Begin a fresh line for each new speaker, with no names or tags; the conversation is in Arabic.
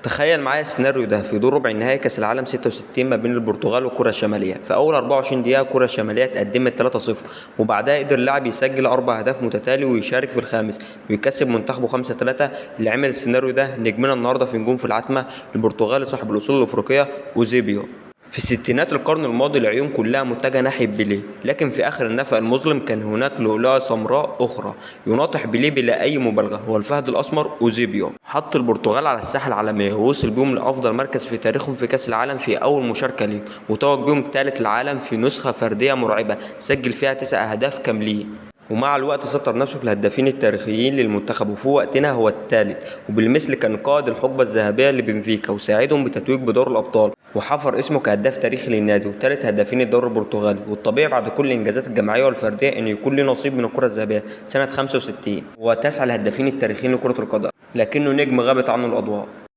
تخيل معايا السيناريو ده في دور ربع النهائي كأس العالم 66 ما بين البرتغال وكوريا الشمالية. في أول 24 دقيقة كوريا الشمالية اتقدمت 3-0، وبعدها قدر اللاعب يسجل 4 أهداف متتالي ويشارك في الخامس ويكسب منتخبه 5-3. اللي عمل السيناريو ده نجمنا النهارده في نجوم في العتمة، البرتغالي صاحب الأصول الأفريقية أوزيبيو. في ستينات القرن الماضي العيون كلها متجهة ناحية بيليه، لكن في آخر النفق المظلم كان هناك لؤلؤة سمراء أخرى يناطح بيليه بلا أي مبالغة، هو الفهد الأسمر أوزيبيو. حط البرتغال على الساحة العالمية ووصل بيهم لأفضل مركز في تاريخهم في كأس العالم في أول مشاركة ليه، وتوج بيهم ثالث العالم في نسخة فردية مرعبة سجل فيها 9 أهداف كاملين. ومع الوقت سطر نفسه في الهدافين التاريخيين للمنتخب، وفي وقتنا هو الثالث، وبالمثل كان قائد الحقبة الذهبية لبنفيكا وساعدهم بتتويج بدور الأبطال، وحفر اسمه كهداف تاريخي للنادي وثالث هدافين الدوري البرتغالي. والطبيعي بعد كل الإنجازات الجماعية والفردية إنه يكون له نصيب من الكرة الذهبية سنة 65، وتسعى الهدافين التاريخيين لكرة القدم، لكنه نجم غابت عنه الأضواء.